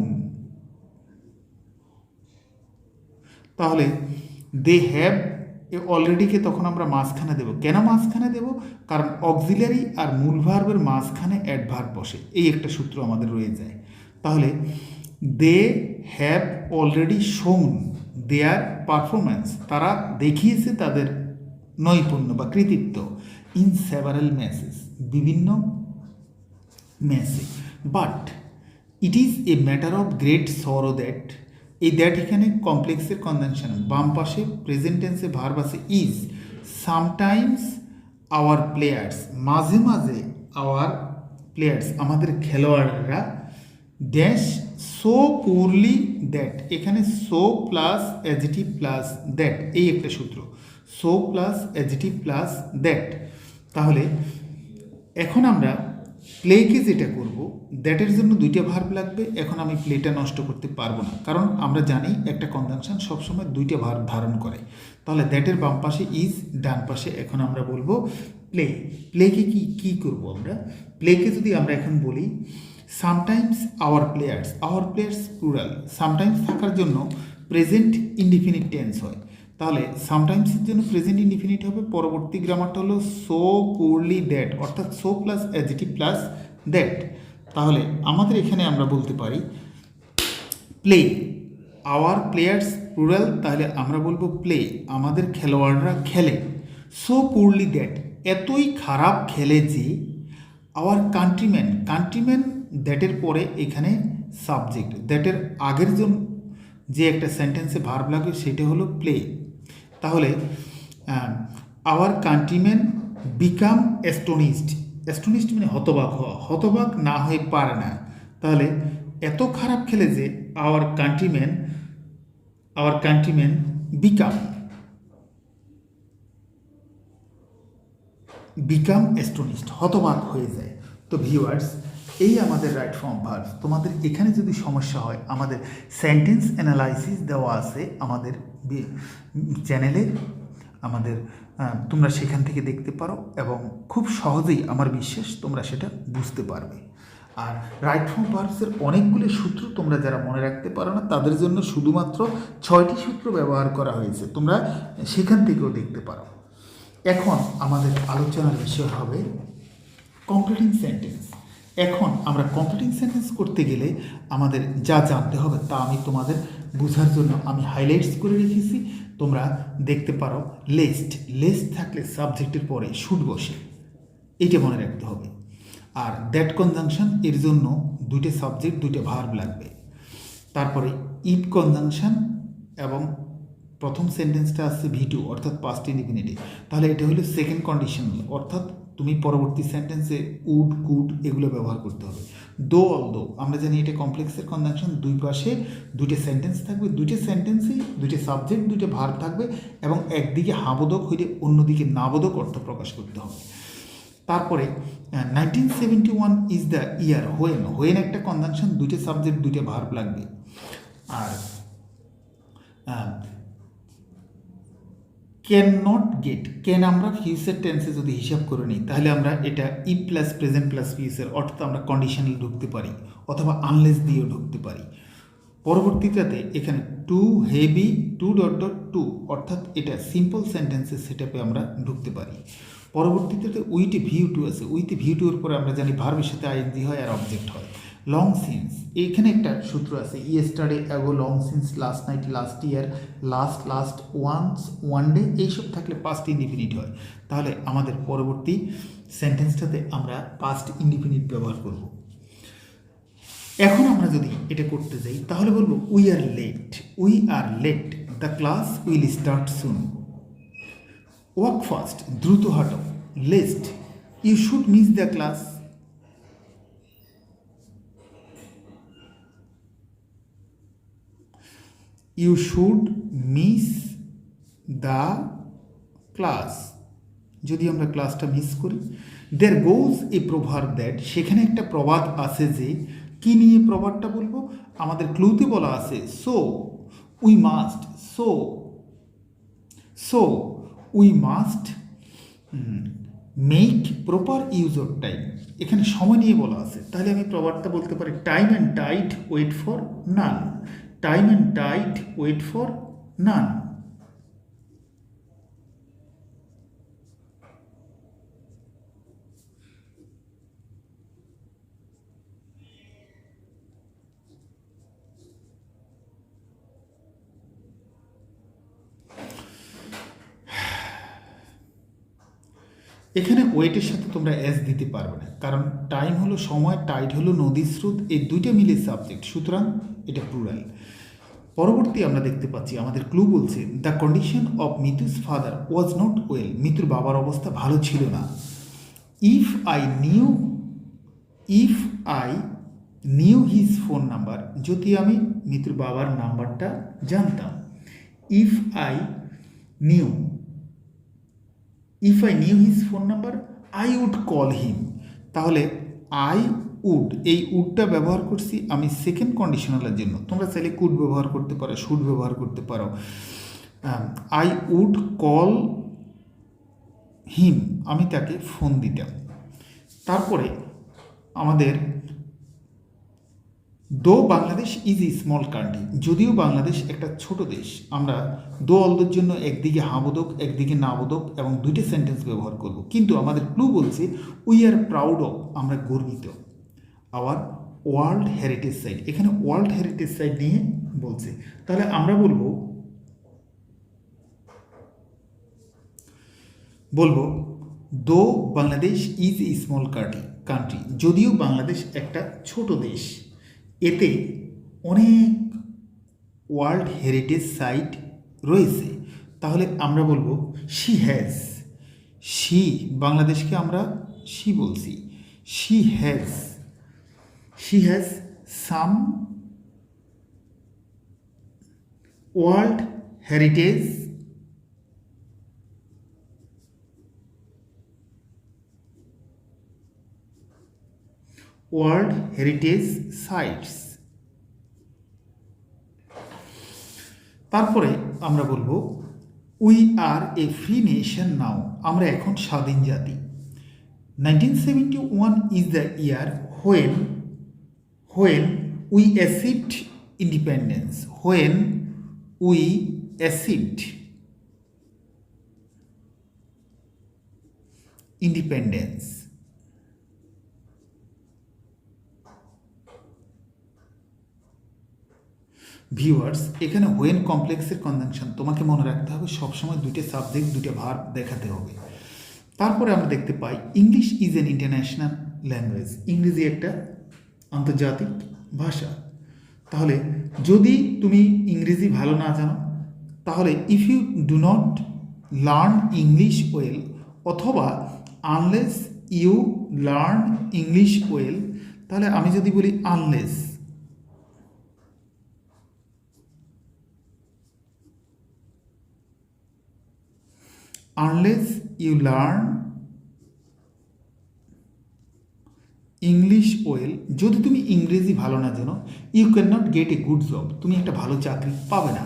তাহলে দে হ্যাভ অলরেডিকে তখন আমরা মাঝখানে দেব। কেন মাঝখানে দেব? কারণ অক্সিলারি আর মূল ভার্বের মাঝখানে অ্যাডভার্ব বসে, এই একটা সূত্র আমাদের রয়ে যায়। তাহলে দে হ্যাভ অলরেডি শোন দেয়ার পারফরম্যান্স, তারা দেখিয়েছে তাদের নৈপুণ্য বা কৃতিত্ব। ইন সেভারাল ম্যাচেস, বিভিন্ন ম্যাচে। But it is a matter of great sorrow that, এই দ্যাট এখানে কমপ্লেক্সের কনজাংশন, বাম পাশে প্রেজেন্ট টেন্সে ভার্ব আছে ইজ। সামটাইমস আওয়ার প্লেয়ার্স, মাঝে মাঝে আওয়ার প্লেয়ার্স, আমাদের খেলোয়াড়রা, ড্যাশ সো পুরলি দ্যাট, এখানে so plus adjective plus that, এই একটা সূত্র, so plus adjective plus that. তাহলে এখন আমরা প্লেকে যেটা করব, দ্যাটের জন্য দুইটা ভার্ব লাগবে। এখন আমি প্লেটা নষ্ট করতে পারবো না, কারণ আমরা জানি একটা কনজাংশন সবসময় দুইটা ভার্ব ধারণ করে। তাহলে দ্যাটের বাম পাশে ইজ, ডান পাশে এখন আমরা বলবো প্লেকে কি করব আমরা? প্লেকে যদি আমরা এখন বলি sometimes our players plural, sometimes থাকার জন্য প্রেজেন্ট ইনডিফিনিট টেন্স হয়। তাহলে সামটাইমসের জন্য প্রেজেন্ট ইনডিফিনিট হবে, পরবর্তী গ্রামারটা হলো সো পুরলি দ্যাট, অর্থাৎ so plus adjective plus that. তাহলে আমাদের এখানে আমরা বলতে পারি প্লে আওয়ার প্লেয়ার্স প্লুরাল, তাহলে আমরা বলবো প্লে, আমাদের খেলোয়াড়রা খেলে। সো পুরলি দ্যাট, এতই খারাপ খেলে যে। আওয়ার কান্ট্রিম্যান দ্যাটের পরে এখানে সাবজেক্ট, দ্যাটের আগের জন্য যে একটা সেন্টেন্সে ভার্ব লাগবে সেটা হলো প্লে। তাহলে আওয়ার কান্ট্রিম্যান বিকাম অ্যাস্টোনিশড মানে হতবাক হওয়া, হতবাক না হয়ে পারে না। তাহলে এত খারাপ খেলে যে আওয়ার কান্ট্রিম্যান বিকাম অ্যাস্টোনিশড, হতবাক হয়ে যায়। তো ভিউয়ার্স, এই আমাদের রাইট ফর্ম ভার্ব। তোমাদের এখানে যদি সমস্যা হয়, আমাদের সেন্টেন্স অ্যানালাইসিস দেওয়া আছে আমাদের চ্যানেলে, আমাদের তোমরা সেখান থেকে দেখতে পারো এবং খুব সহজেই আমার বিশ্বাস তোমরা সেটা বুঝতে পারবে। আর রাইট ফর্ম ভার্বসের অনেকগুলো সূত্র তোমরা যারা মনে রাখতে পারো না তাদের জন্য শুধুমাত্র 6টি সূত্র ব্যবহার করা হয়েছে, তোমরা সেখান থেকেও দেখতে পারো। এখন আমাদের আলোচনার বিষয় হবে কমপ্লিটিং সেন্টেন্স। এখন আমরা কমপ্লিটিং সেন্টেন্স করতে গেলে আমাদের যা জানতে হবে তা আমি তোমাদের বোঝার জন্য আমি হাইলাইটস করে রেখেছি, তোমরা দেখতে পারো। লেস্ট থাকলে সাবজেক্টের পরে শুড বসে, এইটা মনে রাখতে হবে। আর দ্যাট কনজাংশন এর জন্য 2টে সাবজেক্ট 2টে ভার্ব লাগবে। তারপরে ইট কনজাংশন এবং প্রথম সেন্টেন্সটা আসছে V2 অর্থাৎ পাস্ট ইনডিফিনিটিভ, তাহলে এটা হলো সেকেন্ড কন্ডিশনাল, অর্থাৎ তুমি পরবর্তী সেন্টেন্সে উড কুড এগুলো ব্যবহার করতে হবে। অলদো আমরা জানি এটা কমপ্লেক্সের কনজাংশন, দুই পাশে 2টে সেন্টেন্স থাকবে, 2টে সেন্টেন্সেই 2টে সাবজেক্ট 2টে ভার্ব থাকবে এবং একদিকে হাবোধক হইলে অন্যদিকে নাবোধক অর্থ প্রকাশ করতে হবে। তারপরে 1971 ইজ দ্য ইয়ার হোয়েন একটা কনজাংশন, 2টে সাবজেক্ট 2টে ভার্ব লাগবে। আর ক্যান নট গেট, ক্যান আমরা ফিউচার টেন্সে যদি হিসাব করে নিই তাহলে আমরা এটা if plus present plus future অর্থাৎ আমরা কন্ডিশনাল ঢুকতে পারি অথবা আনলেস দিয়েও ঢুকতে পারি। পরবর্তীটাতে এখানে টু হেভি টু অর্থাৎ এটা সিম্পল সেন্টেন্সের সেটআপে আমরা ঢুকতে পারি। পরবর্তীতে উইথ V2 আছে, উইথ V2 এর পরে আমরা জানি ভার্বের সাথে আইএনজি হয় আর অবজেক্ট হয়। লং সিন্স, এইখানে একটা সূত্র আছে, yesterday, ago, long since, last night, last year, last once, one day, এইসব থাকলে পাস্ট ইনডিফিনিট হয়। তাহলে আমাদের পরবর্তী সেন্টেন্সটাতে আমরা পাস্ট ইনডিফিনিট ব্যবহার করব। এখন আমরা যদি এটা করতে যাই তাহলে বলবো we are late, the class will start soon. Walk fast, দ্রুত হাঁটো। Lest, you should miss the class. You should miss the class, যদি আমরা ক্লাসটা মিস করি। দেয়ার গোজ এ প্রভার্ব দ্যাট, সেখানে একটা প্রবাদ আছে যে, কি নিয়ে প্রবাদটা বলবো, আমাদের ক্লুতে বলা আছে so we must make proper use of time, এখানে সময় নিয়ে বলা আছে। তাহলে আমি প্রবাদটা বলতে পারি time and tide wait for none, time and tide wait for none. এখানে ওয়েটের সাথে তোমরা এস দিতে পারবে না, কারণ টাইম হলো সময়, টাইড হলো নদীর স্রোত, এই দুইটা মিলে সাবজেক্ট, সুতরাং এটা প্লুরাল। পরবর্তী আমরা দেখতে পাচ্ছি আমাদের ক্লু বলছে the condition of Mitu's father was not well, মিতুর বাবার অবস্থা ভালো ছিল না। If I knew his phone number, যদি আমি মিতুর বাবার নাম্বারটা জানতাম। If I knew his phone number I would call him, তাহলে আই উড, এই উডটা ব্যবহার করছি আমি সেকেন্ড কন্ডিশনালের জন্য, তোমরা চাইলে কুড ব্যবহার করতে পারো, শুড ব্যবহার করতে পারো। আই উড কল হিম, আমি তাকে ফোন দিতাম। তারপরে আমাদের দো Bangladesh is a small country, যদিও বাংলাদেশ একটা ছোট দেশ, আমরা দো অলদোর জন্য একদিকে হাবোধক একদিকে নাবোধক এবং 2টে সেন্টেন্স ব্যবহার করব, কিন্তু আমাদের ক্লু বলছে উই আর প্রাউড অফ, আমরা গর্বিত। আওয়ার ওয়ার্ল্ড হেরিটেজ সাইট, এখানে ওয়ার্ল্ড হেরিটেজ সাইট নিয়ে বলছে, তাহলে আমরা বলবো দো Bangladesh is a small country, যদিও বাংলাদেশ একটা ছোট দেশ, এতে অনেক ওয়ার্ল্ড হেরিটেজ সাইট রয়েছে। তাহলে আমরা বলবো শি বাংলাদেশকে আমরা শি বলছি, she has some world heritage sites. তারপরে আমরা বলবো we are a free nation now, আমরা এখন স্বাধীন জাতি। 1971 is the year when we achieved independence, when we achieved independence. Viewers, এখানে হোয়েন কমপ্লেক্সের কনজাংশন তোমাকে মনে রাখতে হবে, সবসময় দুইটা সাবজেক্ট দুইটা ভার্ব দেখাতে হবে। তারপরে আমরা দেখতে পাই English is an international language, ইংরেজি একটা আন্তর্জাতিক ভাষা। তাহলে যদি তুমি ইংরেজি ভালো না জানো, তাহলে if you do not learn English well, অথবা unless you learn English well, তাহলে আমি যদি বলি unless you learn English well, যদি তুমি ইংরেজি ভালো না জানো, you can not get a good job, তুমি একটা ভালো চাকরি পাবে না।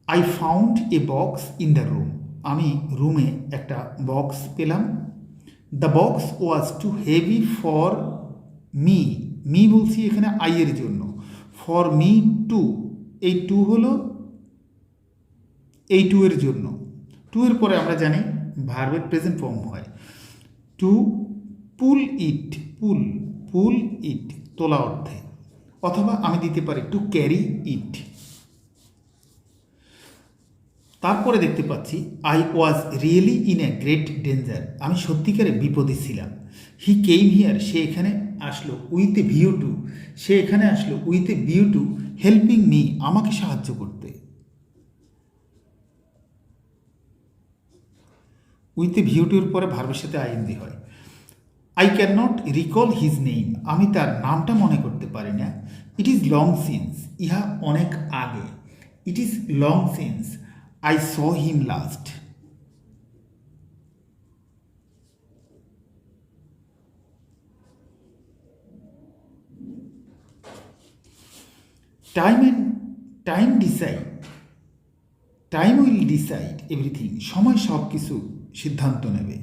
I found a box in the room, আমি রুমে একটা বক্স পেলাম। The box was too heavy for me বলছি এখানে আই এর জন্য, ফর মি টু, এই টু হলো এই টু এর জন্য। টু এর পরে আমরা জানি ভার্বের প্রেজেন্ট ফর্ম হয়, টু পুল ইট তোলা অর্থে, অথবা আমি দিতে পারি টু ক্যারি ইট। তারপরে দেখতে পাচ্ছি I was really in a great danger, আমি সত্যিকারে বিপদে ছিলাম। হি কেম হিয়ার, সে এখানে আসলো উইথ এ ভিউ টু, সে এখানে আসলো with a view to helping me, আমাকে সাহায্য করতে। উইথ এ ভিউ টুর পরে ভার্বের সাথে আইএনজি হয়। I can not recall his name, আমি তার নামটা মনে করতে পারি না। ইট ইজ লং সিন্স, ইহা অনেক আগে। It is long since I saw him last. Time will decide everything, সময় সব কিছু সিদ্ধান্ত নেবে।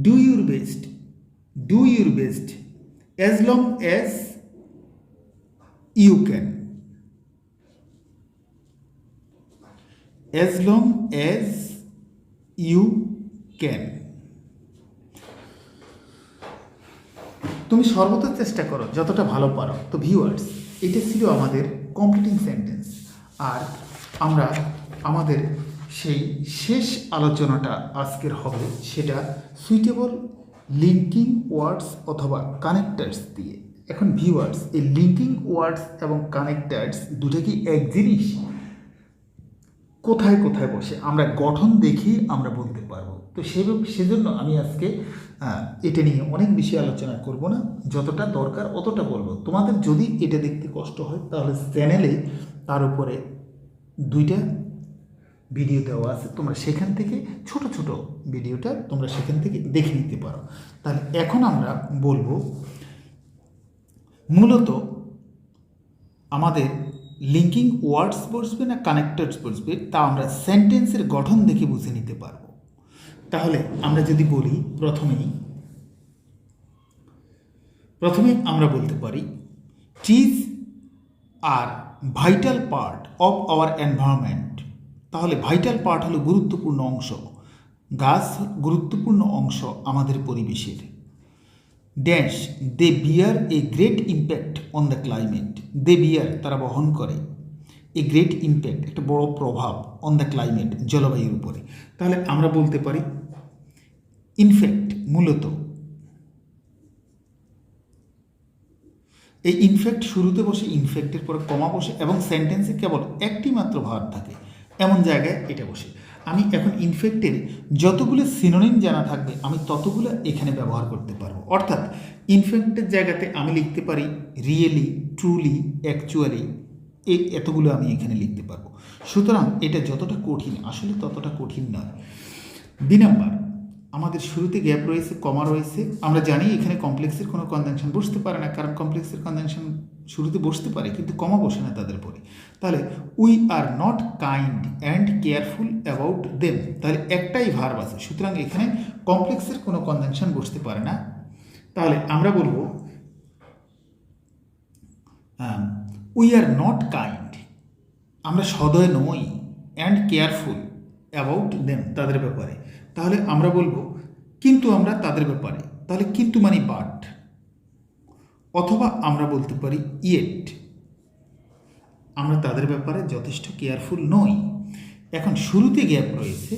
Do your best as long as you can, as long as you can, তুমি সর্বদা চেষ্টা করো যতটা ভালো পারো। তো ভিউয়ার্স, এটা ছিল আমাদের কমপ্লিটিং সেন্টেন্স। আর আমরা আমাদের সেই শেষ আলোচনাটা আজকের হবে, সেটা সুইটেবল লিঙ্কিং ওয়ার্ডস অথবা কানেক্টার্স দিয়ে। এখন ভিউয়ার্স, এই লিঙ্কিং ওয়ার্ডস এবং কানেক্টার্স দুটো কি এক জিনিস? কোথায় কোথায় বসে আমরা গঠন দেখি আমরা বলতে পারবো। তো সেজন্য আমি আজকে এটা নিয়ে অনেক বেশি আলোচনা করব না, যতটা দরকার অতটা বলবো। তোমাদের যদি এটা দেখতে কষ্ট হয়, তাহলে চ্যানেলে তার উপরে দুইটা ভিডিও দেওয়া আছে, তোমরা সেখান থেকে ছোট ছোট ভিডিওটা তোমরা সেখান থেকে দেখে নিতে পারো। তাহলে এখন আমরা বলবো মূলত আমাদের লিঙ্কিং ওয়ার্ডস বসবে না কানেক্টার্স বসবে, তা আমরা সেন্টেন্সের গঠন দেখে বুঝে নিতে পারবো। তাহলে আমরা যদি বলি প্রথমে আমরা বলতে পারি trees are vital part of our environment. তাহলে ভাইটাল পার্ট হলো গুরুত্বপূর্ণ অংশ, গাছ গুরুত্বপূর্ণ অংশ আমাদের পরিবেশের। Dash they bear a great impact on the climate, they bear তারা বহন করে, এ গ্রেট ইম্প্যাক্ট একটা বড় প্রভাব, অন দ্য ক্লাইমেট জলবায়ুর উপরে। তাহলে আমরা বলতে পারি ইনফ্যাক্ট, মূলত। এই ইনফ্যাক্ট শুরুতে বসে, ইনফ্যাক্টের পরে কমা বসে এবং সেন্টেন্সে কেবল একটি মাত্র ভার্ব থাকে, এমন জায়গায় এটা বসে। আমি এখন ইনফ্যাক্টের যতগুলো সিনোনিম জানা থাকবে আমি ততগুলো এখানে ব্যবহার করতে পারবো। অর্থাৎ ইনফ্যাক্টের জায়গাতে আমি লিখতে পারি রিয়েলি, ট্রুলি, অ্যাকচুয়ালি, এতগুলো আমি এখানে লিখতে পারবো। সুতরাং এটা যতটা কঠিন আসলে ততটা কঠিন নয়। বি নাম্বার, আমাদের শুরুতে গ্যাপ রয়েছে, কমা রয়েছে। আমরা জানি এখানে কমপ্লেক্সের কোনো কনজাংশন বসতে পারে না, কারণ কমপ্লেক্সের কনজাংশন শুরুতে বসতে পারে কিন্তু কমা বসে না তাদের পরে। তাহলে we are not kind and careful about them, তাহলে একটাই ভার্ব আছে, সুতরাং এখানে কমপ্লেক্সের কোনো কনজাংশন বসতে পারে না। তাহলে আমরা বলবো উই আর নট কাইন্ড, আমরা সদয় নই, অ্যান্ড কেয়ারফুল অ্যাবাউট দেম, তাদের ব্যাপারে। তাহলে আমরা বলবো কিন্তু আমরা তাদের ব্যাপারে, তাহলে কিন্তু মানে বাট, অথবা আমরা বলতে পারি ইয়েট, আমরা তাদের ব্যাপারে যথেষ্ট কেয়ারফুল নই। এখন শুরুতে গ্যাপ রয়েছে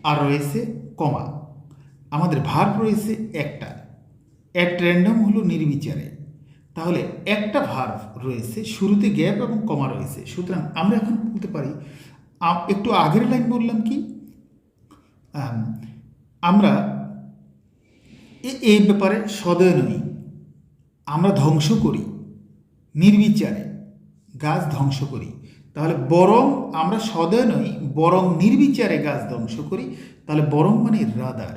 আর রয়েছে কমা, আমাদের ভার্ব রয়েছে একটা, অ্যাট র্যান্ডম হলো নির্বিচারে, তাহলে একটা ভার্ব রয়েছে, শুরুতে গ্যাপ এবং কমা রয়েছে, সুতরাং আমরা এখন বলতে পারি, একটু আগের লাইন বললাম কি, আমরা এই ব্যাপারে সদয় নই, আমরা ধ্বংস করি নির্বিচারে, গাছ ধ্বংস করি, তাহলে বরং আমরা সদয় নই বরং নির্বিচারে গাছ ধ্বংস করি, তাহলে বরং মানে রাদার,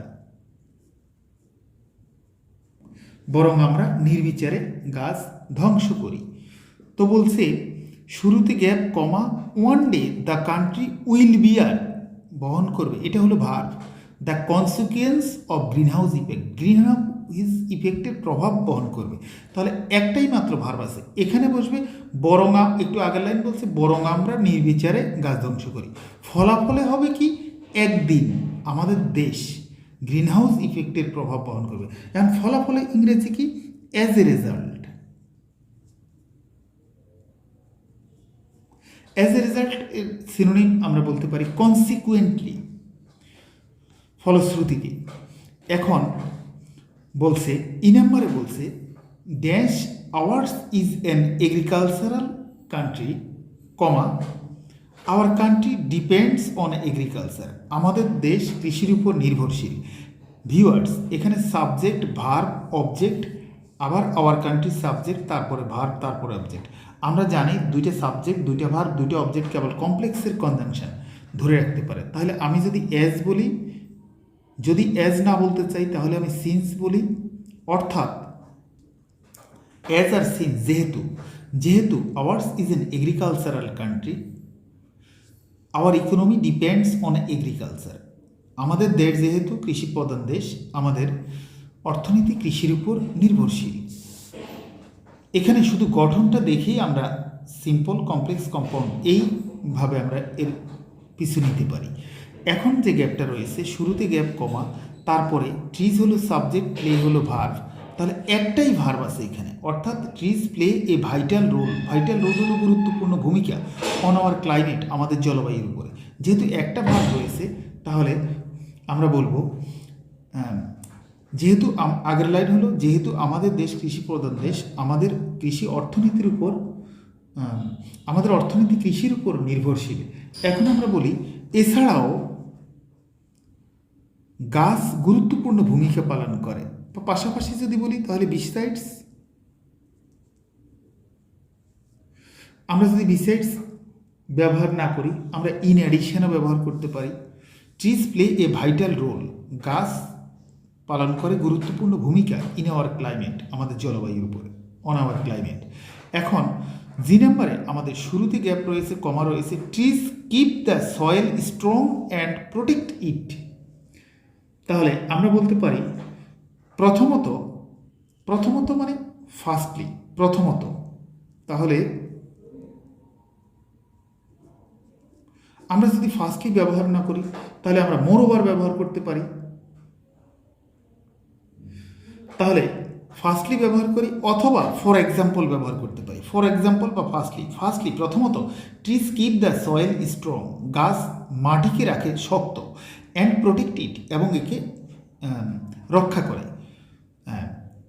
বরং আমরা নির্বিচারে গাছ ধ্বংস করি। তো বলছে শুরুতে gap comma, one day the country will bear, বহন করবে, এটা হলো verb, the consequence of green house effect, green house ইফেক্টের প্রভাব বহন করবে, তাহলে একটাই মাত্র ভার্ব আছে, এখানে বসবে বরং, একটু আগের লাইন বলছে বরং আমরা নির্বিচারে গাছ ধ্বংস করি, ফলাফলে হবে কি একদিন আমাদের দেশ গ্রিন হাউস ইফেক্টের প্রভাব বহন করবে। এখন ফলাফলে ইংরেজি কি, as a result, as a result এর সিনোনিম আমরা বলতে পারি কনসিকুয়েন্টলি, ফলশ্রুতিকে। এখন বলছে ই নাম্বারে বলছে dash hours is an agricultural country, comma our country depends on agriculture, আমাদের দেশ কৃষির উপর নির্ভরশীল। ভিউয়ার্স, এখানে সাবজেক্ট ভার্ব অবজেক্ট, আবার আওয়ার কান্ট্রি সাবজেক্ট, তারপরে ভার্ব, তারপরে অবজেক্ট। আমরা জানি দুইটা সাবজেক্ট দুইটা ভার্ব দুইটা অবজেক্ট কেবল কমপ্লেক্সের কনজাংশন ধরে রাখতে পারে। তাহলে আমি যদি অ্যাজ বলি, যদি অ্যাজ না বলতে চাই তাহলে আমি সিন্স বলি, অর্থাৎ অ্যাজ আর সিন্স, যেহেতু, যেহেতু hours is an agricultural country, hour economy depends on agriculture, আমাদের দেশ যেহেতু কৃষি প্রধান দেশ, আমাদের অর্থনীতি কৃষির উপর নির্ভরশীল। এখানে শুধু গঠনটা দেখেই আমরা সিম্পল কমপ্লেক্স কম্পাউন্ড এইভাবে আমরা এর পিছু নিতে পারি। এখন যে গ্যাপটা রয়েছে, শুরুতে গ্যাপ কমা, তারপরে ট্রিজ হলো সাবজেক্ট, প্লে হলো ভার্ব, তাহলে একটাই ভার্ব আছে এখানে, অর্থাৎ trees play a vital role, vital role হলো গুরুত্বপূর্ণ ভূমিকা অন আওয়ার ক্লাইমেট, আমাদের জলবায়ুর উপরে। যেহেতু একটা ভার্ব রয়েছে তাহলে আমরা বলবো, যেহেতু আগের লাইন হলো যেহেতু আমাদের দেশ কৃষি প্রধান দেশ, আমাদের কৃষি অর্থনীতির উপর, আমাদের অর্থনীতি কৃষির উপর নির্ভরশীল। এখন আমরা বলি এছাড়াও গাছ গুরুত্বপূর্ণ ভূমিকা পালন করে, পাশাপাশি যদি বলি তাহলে বিসাইডস, আমরা যদি বিসাইডস ব্যবহার না করি আমরা ইন অ্যাডিশনও ব্যবহার করতে পারি। Trees play a vital role, গাছ পালন করে গুরুত্বপূর্ণ ভূমিকা ইন আওয়ার ক্লাইমেট, আমাদের জলবায়ুর উপরে, অন আওয়ার ক্লাইমেট। এখন জি নাম্বারে আমাদের শুরুতে গ্যাপ রয়েছে, কমা রয়েছে, trees keep the soil strong and protect ইট, তাহলে আমরা বলতে পারি প্রথমত, প্রথমত মানে ফার্স্টলি, প্রথমত, তাহলে আমরা যদি ফার্স্টলি ব্যবহার না করি তাহলে আমরা মোরওভার ব্যবহার করতে পারি, তাহলে ফার্স্টলি ব্যবহার করি, অথবা ফর এক্সাম্পল ব্যবহার করতে পারি, ফর এক্সাম্পল বা ফার্স্টলি। ফার্স্টলি প্রথমত, trees keep the soil strong, গাছ মাটিকে রাখে শক্ত, অ্যান্ড প্রোটেক্ট ইট, এবং একে রক্ষা করে।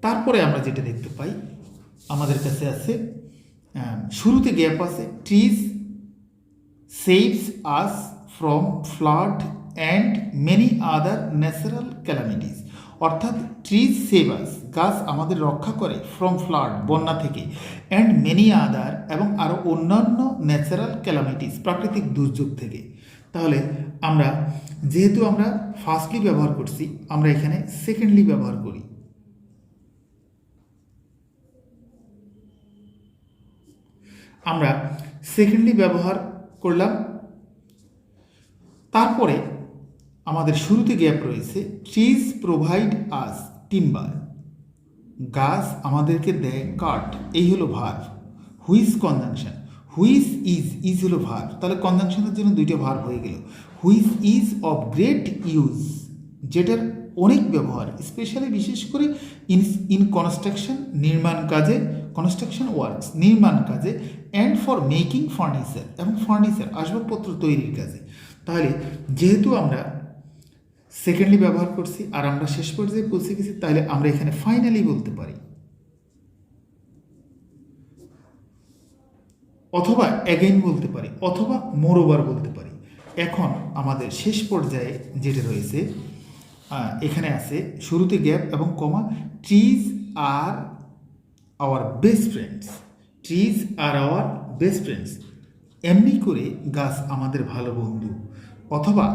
তারপরে আমরা যেটা দেখতে পাই আমাদের কাছে আছে, শুরুতে গ্যাপ আছে, trees saves us from flood and many other natural calamities, অর্থাৎ ট্রিজ সেভ আস, গাছ আমাদের রক্ষা করে, ফ্রম ফ্লাড বন্যা থেকে, অ্যান্ড মেনি আদার এবং আরও অন্যান্য ন্যাচারাল ক্যালামিটিস প্রাকৃতিক দুর্যোগ থেকে। তাহলে আমরা যেহেতু আমরা ফার্স্টলি ব্যবহার করছি, আমরা এখানে সেকেন্ডলি ব্যবহার করি। আমরা সেকেন্ডলি ব্যবহার করলাম। তারপরে আমাদের শুরুতে গ্যাপ রয়েছে, ট্রিজ প্রোভাইড আস টিম্বার, গাছ আমাদেরকে দেয় কাঠ, এই হলো verb. Which conjunction, which is হলো ভার্ব, তাহলে কনজাংশনের জন্য দুইটা ভার্ব হয়ে গেল। Which is of great use, যেটার অনেক ব্যবহার, স্পেশালি বিশেষ করে ইন কনস্ট্রাকশন, নির্মাণ কাজে, কনস্ট্রাকশন ওয়ার্কস, নির্মাণ কাজে, অ্যান্ড ফর মেকিং ফার্নিচার, এবং ফার্নিচার আসবাবপত্র তৈরির কাজে। তাহলে যেহেতু আমরা সেকেন্ডলি ব্যবহার করছি আর আমরা শেষ পর্যায়ে পৌঁছে গেছি, তাহলে আমরা এখানে ফাইনালি বলতে পারি, অথবা অ্যাগেইন বলতে পারি, অথবা মোরওভার বলতে পারি। এখন আমাদের শেষ পর্যায়ে যেটা রয়েছে, এখানে আছে শুরুতে গ্যাপ এবং comma, trees are our best friends, trees are our best friends, এমনি করে গাছ আমাদের ভালো বন্ধু, অথবা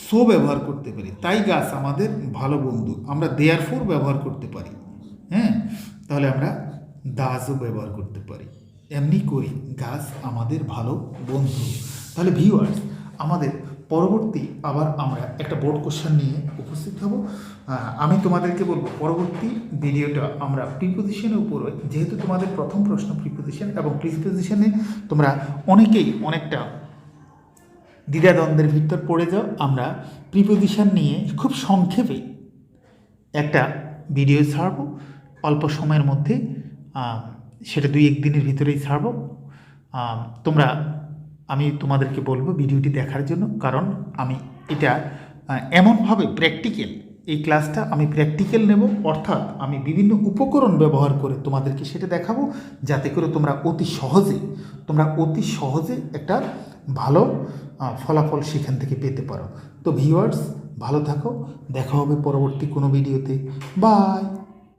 সো ব্যবহার করতে পারি, তাই গাছ আমাদের ভালো বন্ধু, আমরা দেয়ার ফোর ব্যবহার করতে পারি। হ্যাঁ, তাহলে আমরা দাসও ব্যবহার করতে পারি, এমনি করে গাছ আমাদের ভালো বন্ধু। তাহলে ভিউয়ার্স, আমাদের পরবর্তী আবার আমরা একটা বোর্ড কোশ্চেন নিয়ে উপস্থিত হব। আমি তোমাদেরকে বলবো পরবর্তী ভিডিওটা আমরা প্রিপোজিশনের উপর, যেহেতু তোমাদের প্রথম প্রশ্ন প্রিপোজিশন, এবং প্রিপোজিশনে তোমরা অনেকেই অনেকটা দ্বিধাদ্বন্দ্বের ভিতর পড়ে যাও, আমরা প্রিপোজিশন নিয়ে খুব সংক্ষেপে একটা ভিডিও ছাড়ব অল্প সময়ের মধ্যে, সেটা 2-1 দিনের ভিতরেই ছাড়ব। আমি তোমাদেরকে বলবো ভিডিওটি দেখার জন্য, কারণ আমি এটা এমনভাবে প্র্যাকটিক্যাল, এই ক্লাসটা আমি প্র্যাকটিক্যাল নেব, অর্থাৎ আমি বিভিন্ন উপকরণ ব্যবহার করে তোমাদেরকে সেটা দেখাবো, যাতে করে তোমরা অতি সহজে একটা ভালো ফলাফল সেখান থেকে পেতে পারো। তো ভিউয়ার্স, ভালো থাকো, দেখা হবে পরবর্তী কোনো ভিডিওতে। বাই।